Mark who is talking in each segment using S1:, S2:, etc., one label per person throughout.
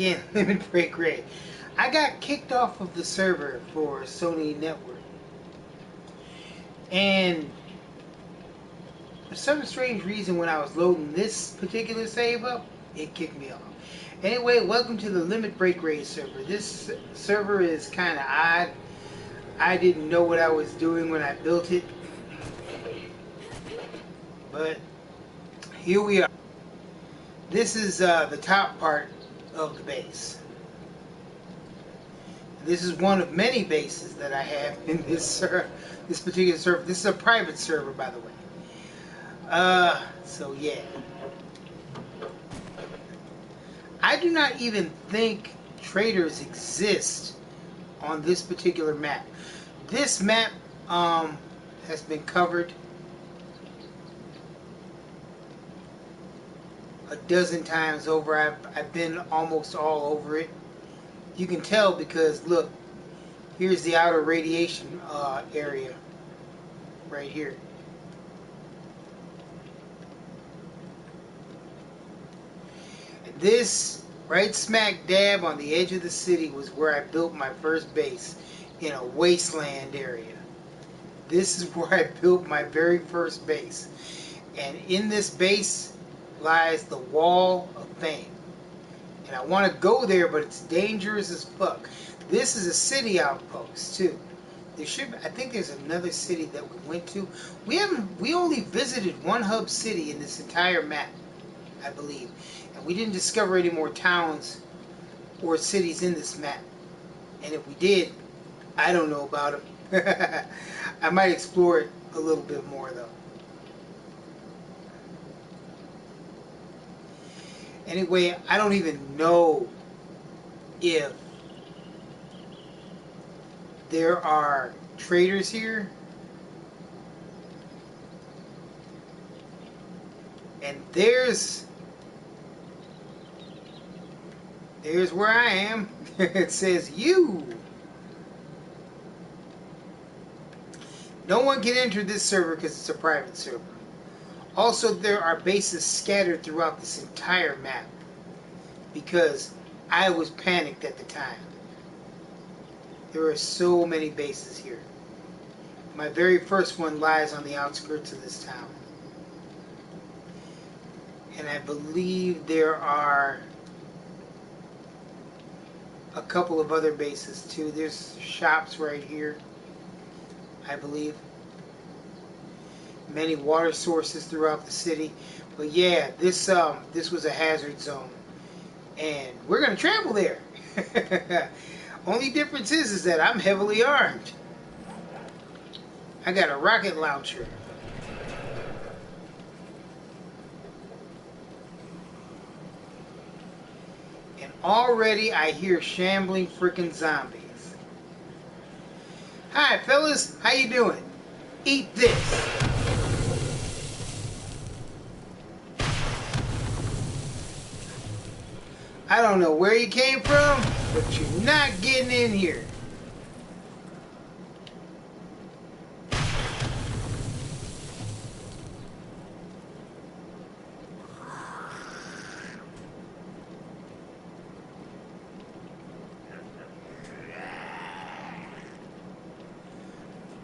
S1: again, Limit Break Ray. I got kicked off of the server for Sony Network. And for some strange reason, when I was loading this particular save up, it kicked me off. Anyway, welcome to the Limit Break Ray server. This server is kind of odd. I didn't know what I was doing when I built it. But here we are. This is the top part of the base. This is one of many bases that I have in this particular server. This is a private server, by the way. So yeah. I do not even think traders exist on this particular map. This map has been covered a dozen times over. I've been almost all over it. You can tell because look, here's the outer radiation area right here. This right smack dab on the edge of the city was where I built my first base, in a wasteland area. This is where I built my very first base. And in this base lies the Wall of Fame. And I want to go there, but it's dangerous as fuck. This is a city outpost too. I think there's another city that we went to. We only visited one hub city in this entire map, I believe. And we didn't discover any more towns or cities in this map. And if we did, I don't know about them. I might explore it a little bit more though. Anyway, I don't even know if there are traders here. And there's where I am. It says you. No one can enter this server because it's a private server. Also, there are bases scattered throughout this entire map because I was panicked at the time. There are so many bases here. My very first one lies on the outskirts of this town. And I believe there are a couple of other bases too. There's shops right here, I believe. Many water sources throughout the city. But yeah, this was a hazard zone. And we're gonna travel there. Only difference is that I'm heavily armed. I got a rocket launcher. And already I hear shambling freaking zombies. Hi fellas, how you doing? Eat this. I don't know where you came from, but you're not getting in here.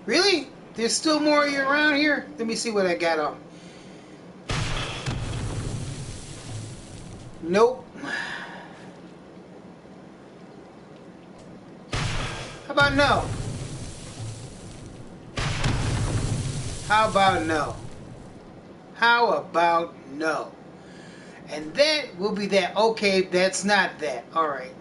S1: Really? There's still more of you around here? Let me see what I got on. Nope. How about no? How about no? How about no? And that will be that. Okay, that's not that. Alright.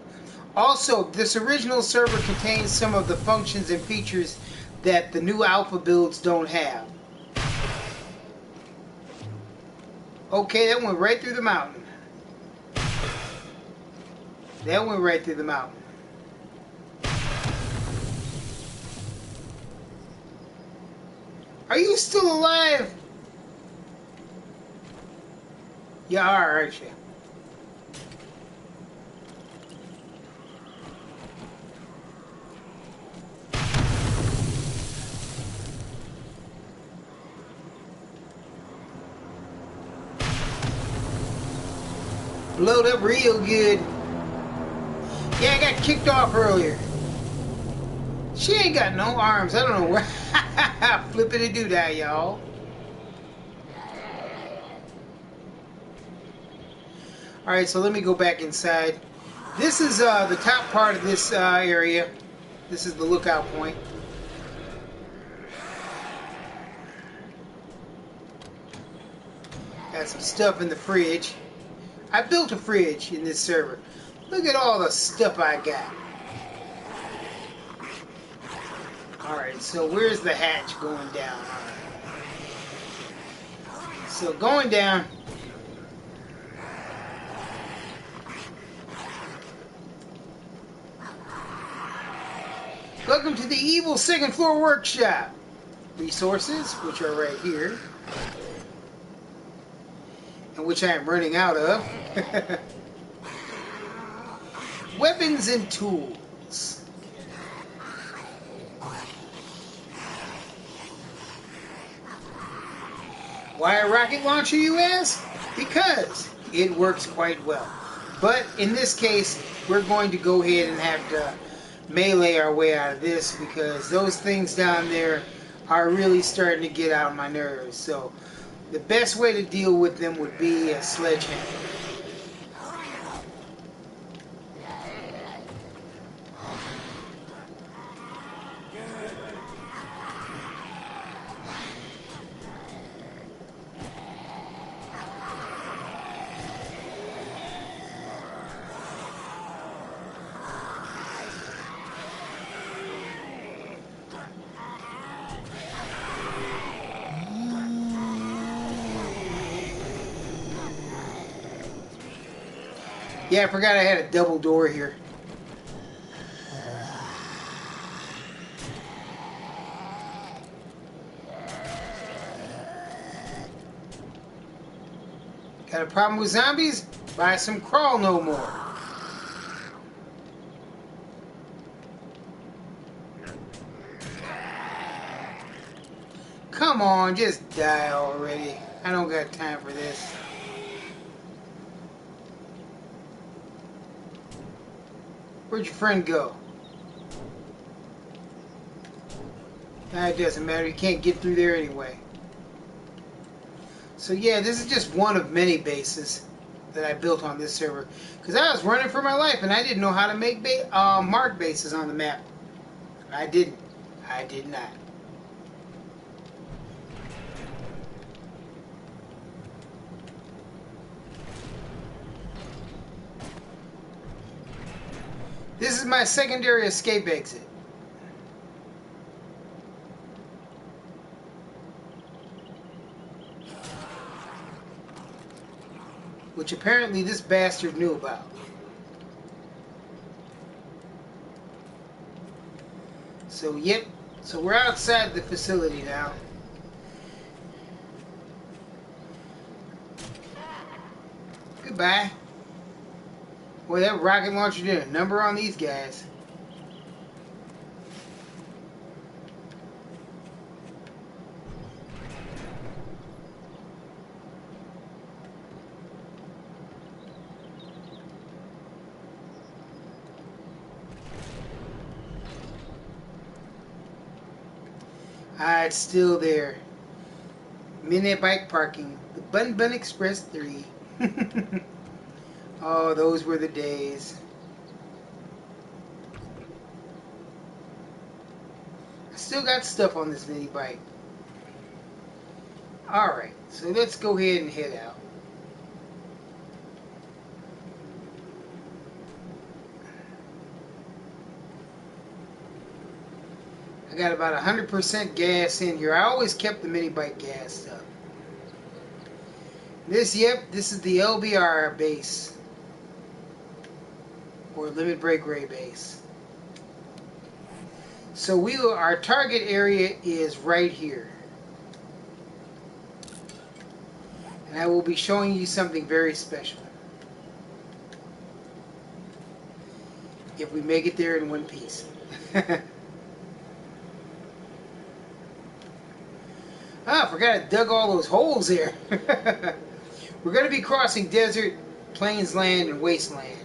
S1: Also, this original server contains some of the functions and features that the new alpha builds don't have. Okay, that went right through the mountain. That went right through the mountain. Are you still alive? You are, aren't you? Blowed up real good. Yeah, I got kicked off earlier. She ain't got no arms. I don't know where. Flippity doo dah, y'all. Alright, so let me go back inside. This is the top part of this area. This is the lookout point. Got some stuff in the fridge. I built a fridge in this server. Look at all the stuff I got. Alright, so where's the hatch going down? Alright. So going down. Welcome to the evil second floor workshop. Resources, which are right here. And which I am running out of. Weapons and tools. Why a rocket launcher, you ask? Because it works quite well. But in this case, we're going to go ahead and have to melee our way out of this, because those things down there are really starting to get out of my nerves. So the best way to deal with them would be a sledgehammer. Yeah, I forgot I had a double door here. Got a problem with zombies? Buy some Crawl No More. Come on, just die already. I don't got time for this. Where'd your friend go? Nah, it doesn't matter. You can't get through there anyway. So yeah, this is just one of many bases that I built on this server. Because I was running for my life and I didn't know how to make mark bases on the map. I didn't. I did not. This is my secondary escape exit. Which apparently this bastard knew about. So yep, so we're outside the facility now. Goodbye. Boy, that rocket launcher did a number on these guys. Ah, it's still there. Midnight bike parking. The Bun Bun Express 3. Oh, those were the days. I still got stuff on this mini bike. Alright, so let's go ahead and head out. I got about 100% gas in here. I always kept the mini bike gassed up. This is the LBR base. Or Limit Break Ray base. So our target area is right here. And I will be showing you something very special. If we make it there in one piece. Ah, I forgot I dug all those holes there. We're going to be crossing desert, plains land, and wasteland.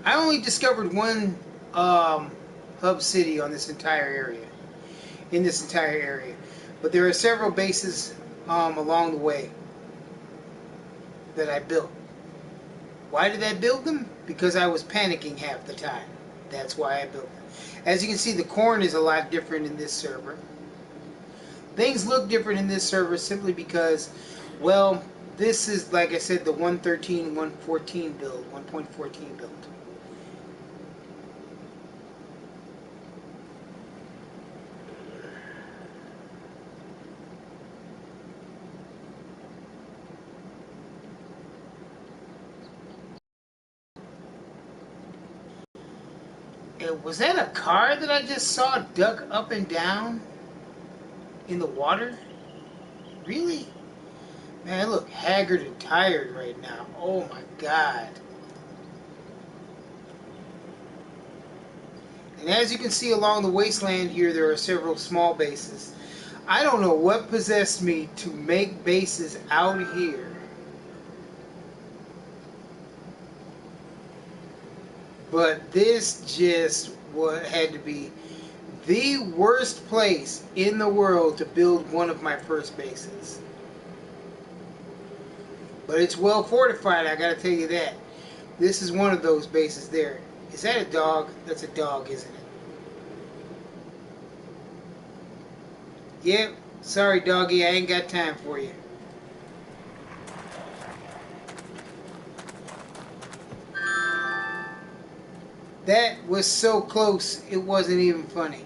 S1: I only discovered one hub city on this entire area, in this entire area. But there are several bases along the way that I built. Why did I build them? Because I was panicking half the time. That's why I built them. As you can see, the corn is a lot different in this server. Things look different in this server simply because, well, this is, like I said, the 1.13, 1.14 build, 1.14 build. Was that a car that I just saw duck up and down in the water? Really? Man, I look haggard and tired right now. Oh my god. And as you can see along the wasteland here, there are several small bases. I don't know what possessed me to make bases out here. But this just what had to be the worst place in the world to build one of my first bases. But it's well fortified, I gotta tell you that. This is one of those bases there. Is that a dog? That's a dog, isn't it? Yep. Sorry, doggy, I ain't got time for you. That was so close, it wasn't even funny.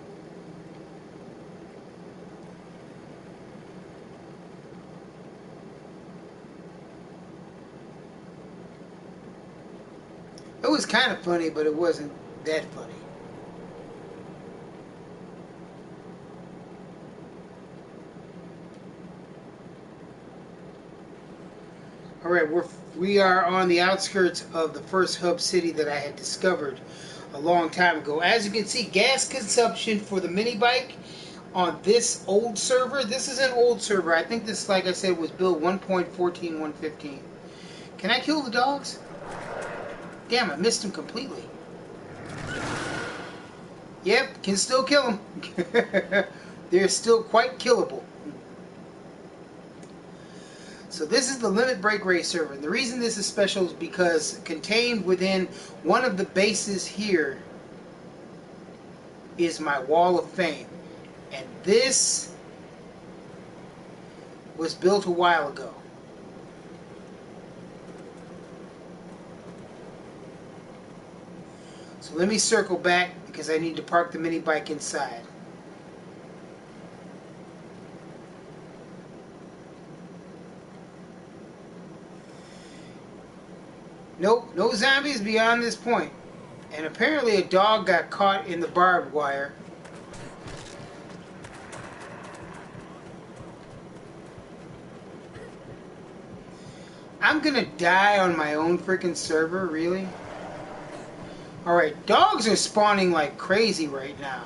S1: It was kind of funny, but it wasn't that funny. Alright, we are on the outskirts of the first hub city that I had discovered a long time ago. As you can see, gas consumption for the mini bike on this old server, this is an old server. I think this, like I said, was built 1.14, 1.15. Can I kill the dogs? Damn, I missed them completely. Yep, can still kill them. They're still quite killable. So this is the Limit Break Race server. And the reason this is special is because contained within one of the bases here is my Wall of Fame. And this was built a while ago. So let me circle back because I need to park the mini bike inside. Nope, no zombies beyond this point. And apparently a dog got caught in the barbed wire. I'm gonna die on my own freaking server, really? Alright, dogs are spawning like crazy right now.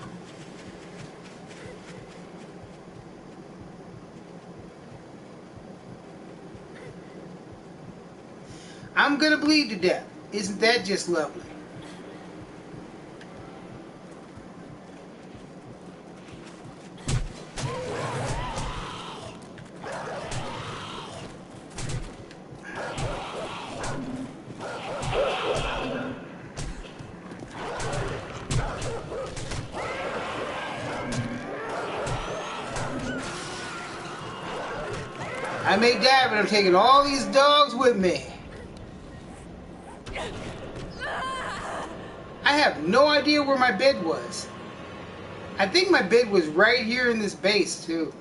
S1: I'm gonna bleed to death. Isn't that just lovely? I may die, but I'm taking all these dogs with me. I have no idea where my bed was. I think my bed was right here in this base, too.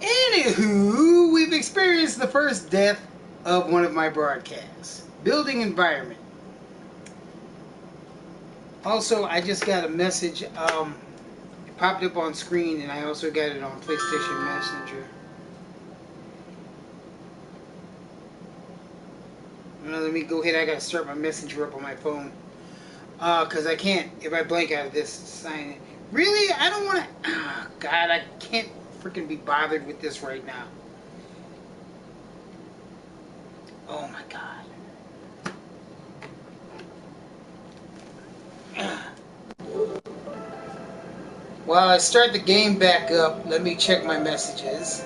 S1: Anywho, we've experienced the first death of one of my broadcasts. Building environment. Also, I just got a message. It popped up on screen, and I also got it on PlayStation Messenger. Let me go ahead. I gotta start my messenger up on my phone. Because I can't, if I blank out of this, sign it. Really? I don't want to. Oh, God, I can't freaking be bothered with this right now. Oh my God. While I start the game back up, let me check my messages.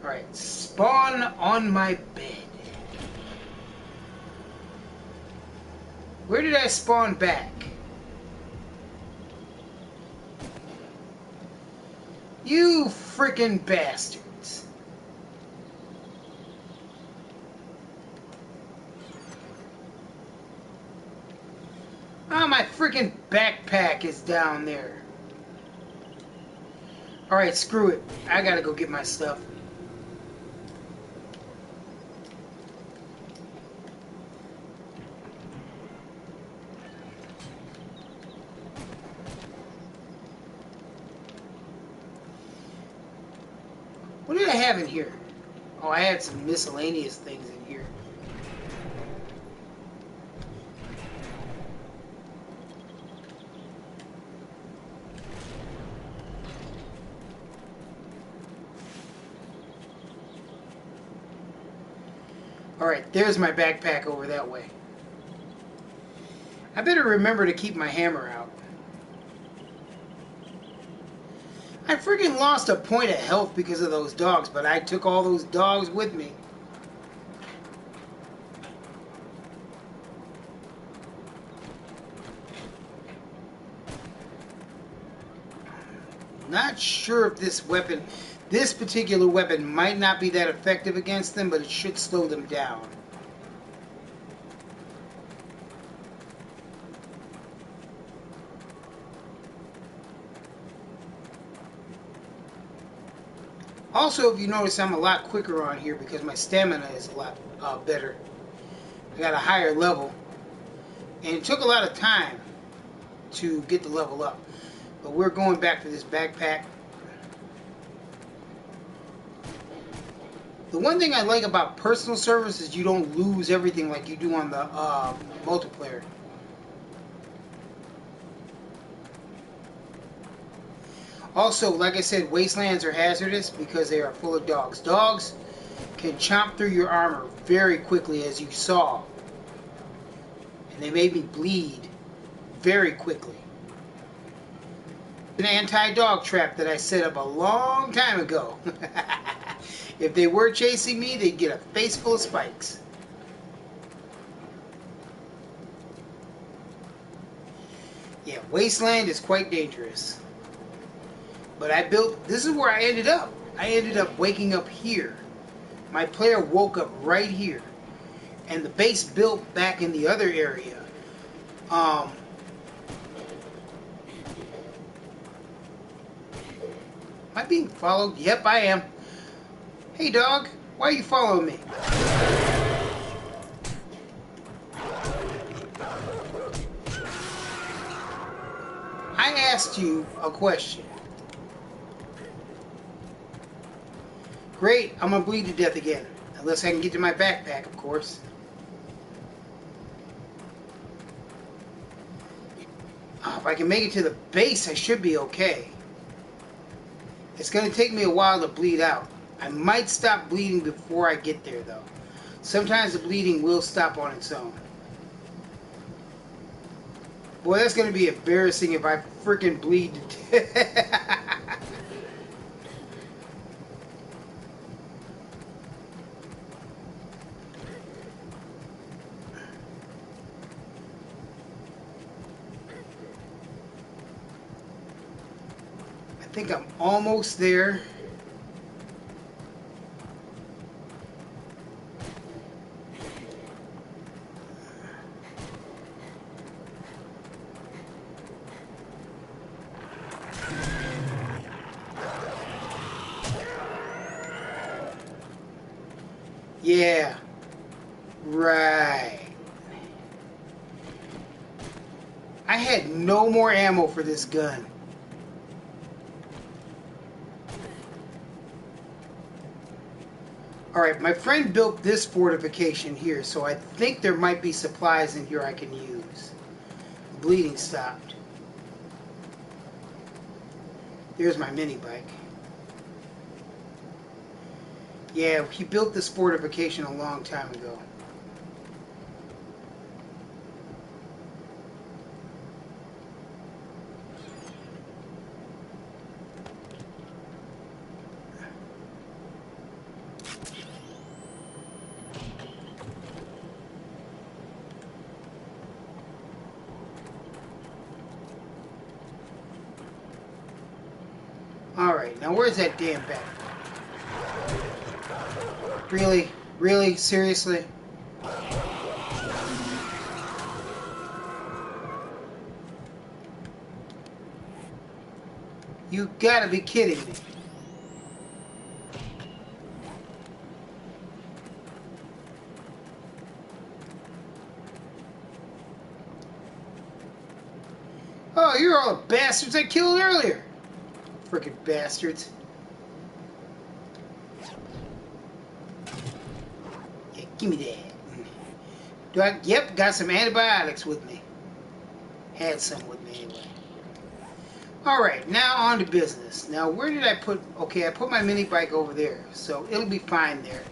S1: Alright, spawn on my bed. Where did I spawn back? You freaking bastards. Ah, my freaking backpack is down there. Alright, screw it. I gotta go get my stuff. What did I have in here? Oh, I had some miscellaneous things in here. Alright, there's my backpack over that way. I better remember to keep my hammer out. I freaking lost a point of health because of those dogs, but I took all those dogs with me. Not sure if this particular weapon might not be that effective against them, but it should slow them down. Also, if you notice, I'm a lot quicker on here because my stamina is a lot better. I got a higher level, and it took a lot of time to get the level up. But we're going back to this backpack. The one thing I like about personal servers is you don't lose everything like you do on the multiplayer. Also, like I said, wastelands are hazardous because they are full of dogs. Dogs can chomp through your armor very quickly, as you saw. And they made me bleed very quickly. An anti-dog trap that I set up a long time ago. If they were chasing me, they'd get a face full of spikes. Yeah, Wasteland is quite dangerous. But this is where I ended up. I ended up waking up here. My player woke up right here. And the base built back in the other area. Am I being followed? Yep, I am. Hey, dog. Why are you following me? I asked you a question. Great, I'm gonna bleed to death again. Unless I can get to my backpack, of course. If I can make it to the base, I should be okay. It's gonna take me a while to bleed out. I might stop bleeding before I get there, though. Sometimes the bleeding will stop on its own. Boy, that's gonna be embarrassing if I freaking bleed to death. I think I'm almost there. Yeah. Right. I had no more ammo for this gun. Alright, my friend built this fortification here, so I think there might be supplies in here I can use. Bleeding stopped. There's my mini bike. Yeah, he built this fortification a long time ago. Alright, now where's that damn bat? Really? Really? Seriously? You gotta be kidding me. Oh, you're all the bastards I killed earlier. Frickin' bastards. Yeah, give me that. Do I? Yep, got some antibiotics with me. Had some with me anyway. Alright, now on to business. Now, where did I put... Okay, I put my mini bike over there, so it'll be fine there.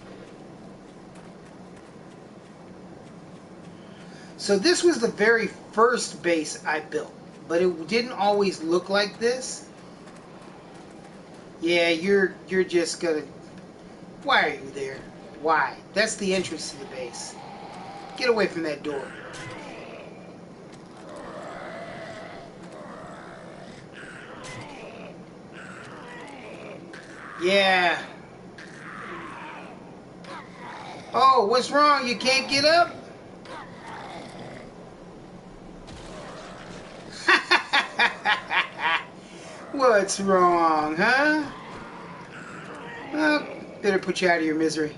S1: So this was the very first base I built, but it didn't always look like this. Yeah, you're just gonna... Why are you there? Why? That's the entrance to the base. Get away from that door. Yeah. Oh, what's wrong? You can't get up? What's wrong, huh? Well, better put you out of your misery.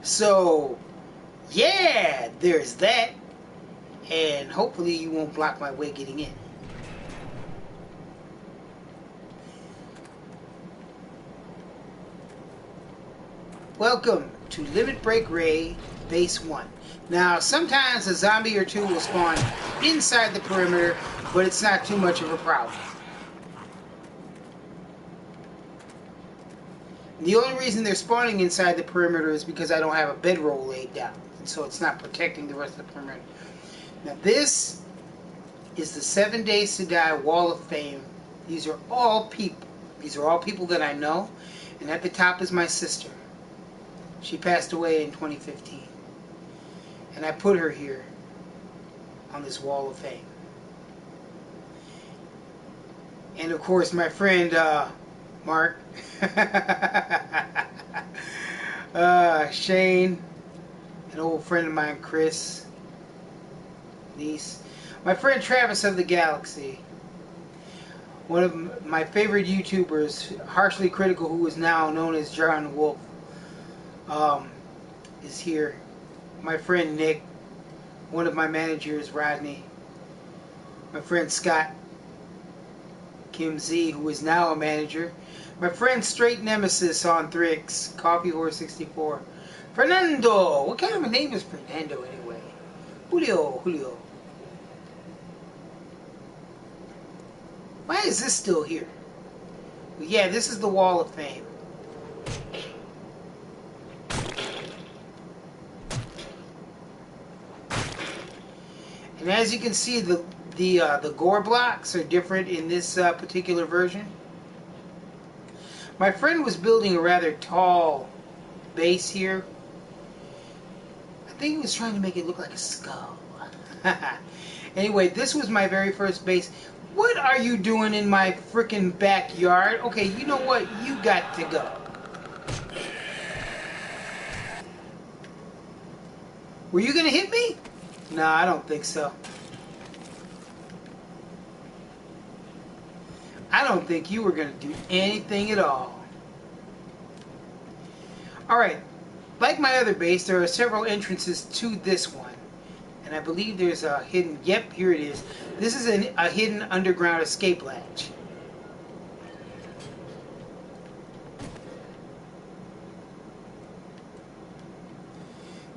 S1: So, yeah, there's that. And hopefully you won't block my way getting in. Welcome to Limit Break Raid Base 1. Now, sometimes a zombie or two will spawn inside the perimeter, but it's not too much of a problem. The only reason they're spawning inside the perimeter is because I don't have a bedroll laid down, and so it's not protecting the rest of the perimeter. Now, this is the 7 Days to Die Wall of Fame. These are all people. These are all people that I know, and at the top is my sister. She passed away in 2015. And I put her here on this Wall of Fame. And of course my friend Mark, Shane, an old friend of mine, Chris, niece, my friend Travis of the Galaxy, one of my favorite YouTubers, Harshly Critical, who is now known as John Wolf, is here. My friend Nick, one of my managers, Rodney, my friend Scott, Kim Z, who is now a manager, my friend Straight Nemesis on Thrix, Coffee Horse 64, Fernando. What kind of a name is Fernando anyway? Julio. Why is this still here? Well, yeah, this is the Wall of Fame. And as you can see, the gore blocks are different in this particular version. My friend was building a rather tall base here. I think he was trying to make it look like a skull. Anyway, this was my very first base. What are you doing in my freaking backyard? Okay, you know what? You got to go. Were you gonna hit me? No, I don't think so. I don't think you were going to do anything at all. Alright, like my other base, there are several entrances to this one. And I believe there's a hidden, yep, here it is. This is a hidden underground escape latch.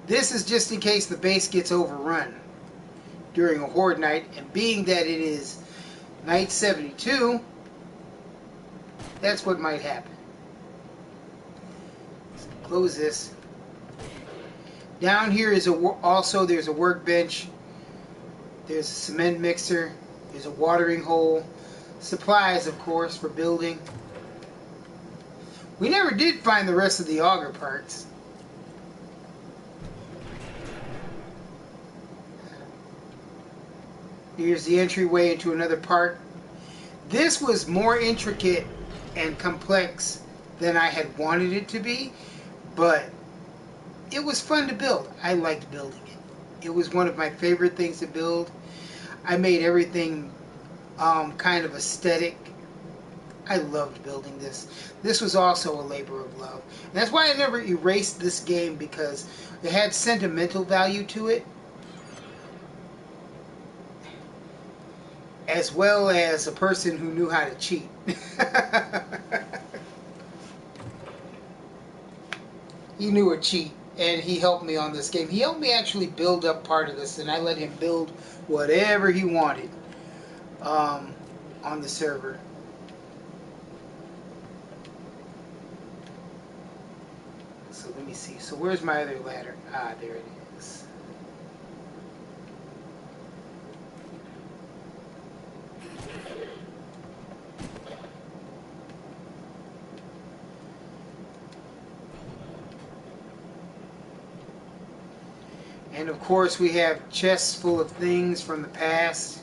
S1: This is just in case the base gets overrun during a horde night, and being that it is night 72, that's what might happen. So close this. Down here is also there's a workbench, there's a cement mixer, there's a watering hole, supplies of course for building. We never did find the rest of the auger parts. Here's the entryway into another part. This was more intricate and complex than I had wanted it to be, but it was fun to build. I liked building it. It was one of my favorite things to build. I made everything kind of aesthetic. I loved building this. This was also a labor of love. And that's why I never erased this game, because it had sentimental value to it, as well as a person who knew how to cheat. He knew a cheat, and he helped me on this game. He helped me actually build up part of this, and I let him build whatever he wanted on the server. So let me see. So where's my other ladder? Ah, there it is. And of course we have chests full of things from the past.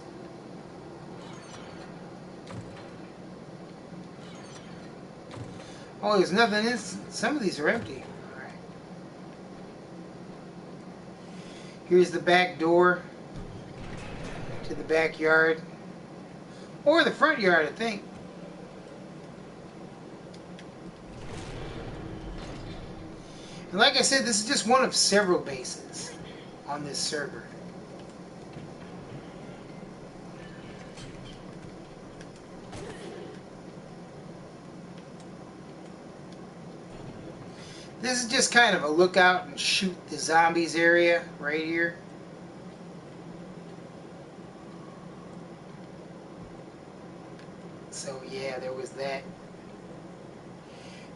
S1: Oh, there's nothing in. Some of these are empty. Alright. Here's the back door to the backyard. Or the front yard, I think. And like I said, this is just one of several bases on this server. This is just kind of a look out and shoot the zombies area right here. So yeah, there was that.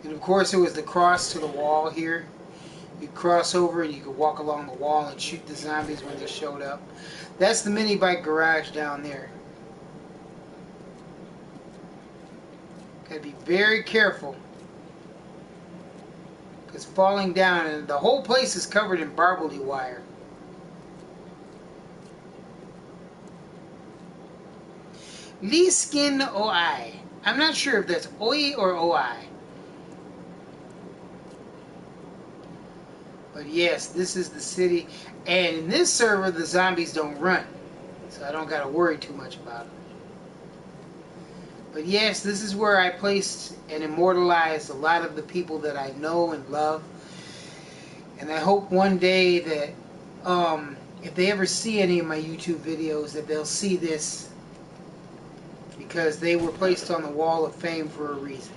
S1: And of course there was the cross to the wall here. You cross over and you could walk along the wall and shoot the zombies when they showed up. That's the mini bike garage down there. Gotta be very careful, because falling down, and the whole place is covered in barbed wire. Lee Skin OI. I'm not sure if that's OI or OI. But yes, this is the city. And in this server, the zombies don't run. So I don't got to worry too much about them. But yes, this is where I placed and immortalized a lot of the people that I know and love. And I hope one day that if they ever see any of my YouTube videos, that they'll see this, because they were placed on the Wall of Fame for a reason.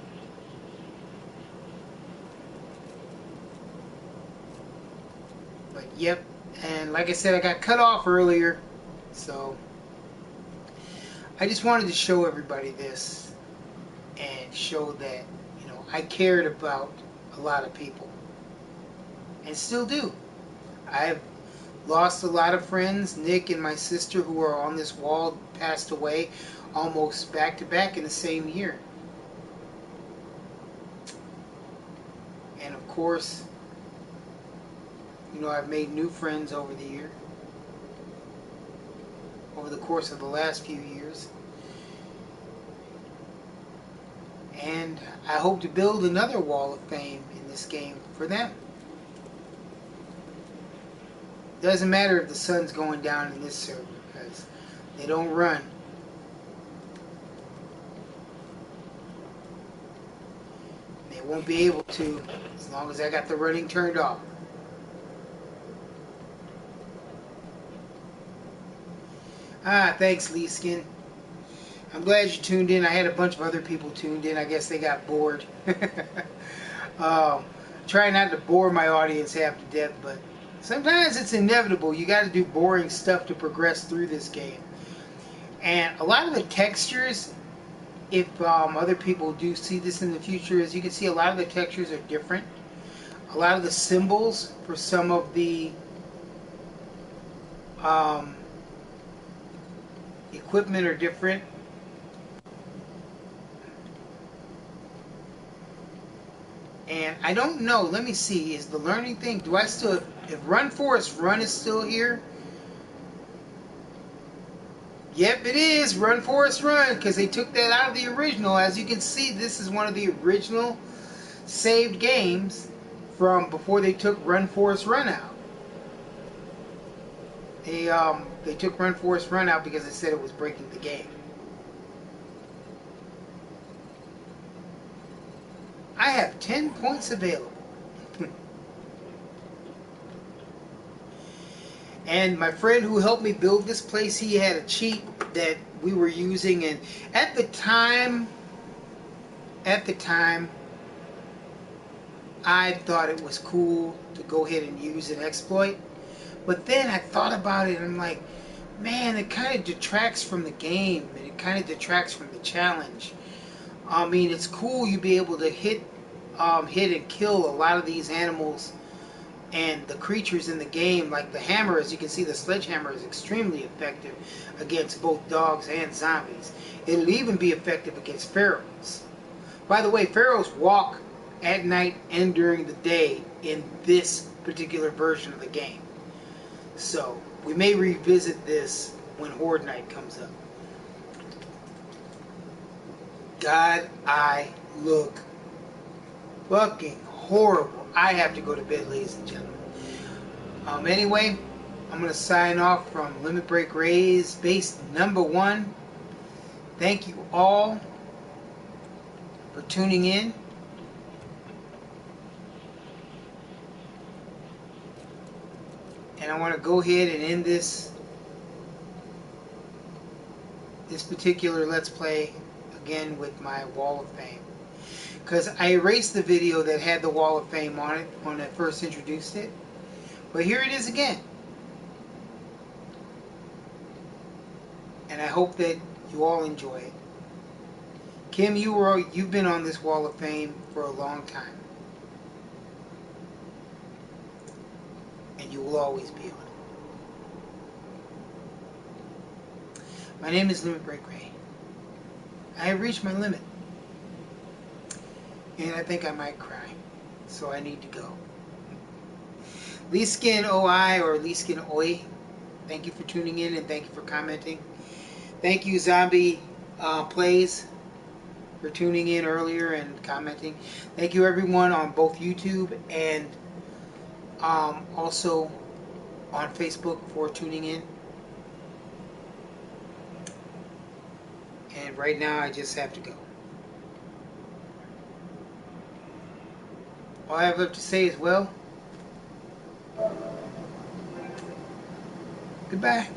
S1: But yep, and like I said, I got cut off earlier, so I just wanted to show everybody this and show that, you know, I cared about a lot of people, and still do. I've lost a lot of friends. Nick and my sister, who are on this wall, passed away almost back to back in the same year. And of course, you know, I've made new friends over the year, over the course of the last few years. And I hope to build another Wall of Fame in this game for them. Doesn't matter if the sun's going down in this server, because they don't run. won't be able to as long as I got the running turned off. Ah, thanks, Lee Skin. I'm glad you tuned in. I had a bunch of other people tuned in. I guess they got bored. um, try not to bore my audience half to death, but sometimes it's inevitable. You got to do boring stuff to progress through this game. And a lot of the textures, if other people do see this in the future, as you can see, a lot of the textures are different. A lot of the symbols for some of the equipment are different. And I don't know, let me see, is the learning thing, do I still, if Run Forest Run is still here? Yep, it is, Run Forest Run, because they took that out of the original. As you can see, this is one of the original saved games from before they took Run Forest Run out. They took Run Forest Run out because they said it was breaking the game. I have 10 points available. And my friend who helped me build this place, he had a cheat that we were using, and at the time, I thought it was cool to go ahead and use an exploit. But then I thought about it and I'm like, man, it kind of detracts from the game, and it kind of detracts from the challenge. I mean, it's cool you be able to hit and kill a lot of these animals and the creatures in the game. Like the hammer, as you can see, the sledgehammer is extremely effective against both dogs and zombies. It'll even be effective against pharaohs. By the way, pharaohs walk at night and during the day in this particular version of the game. So we may revisit this when Horde Night comes up. God, I look fucking horrible. I have to go to bed, ladies and gentlemen. Anyway, I'm going to sign off from Limit Break Rays base number 1. Thank you all for tuning in. And I want to go ahead and end this particular Let's Play again with my Wall of Fame. Because I erased the video that had the Wall of Fame on it when I first introduced it. But here it is again. And I hope that you all enjoy it. Kim, you've been on this Wall of Fame for a long time. And you will always be on it. My name is Limit Break Ray. I have reached my limit. And I think I might cry. So I need to go. Lee Skin OI or Lee Skin Oi, thank you for tuning in and thank you for commenting. Thank you Zombie Plays for tuning in earlier and commenting. Thank you everyone on both YouTube and also on Facebook for tuning in. And right now I just have to go. All I have left to say is, well, goodbye.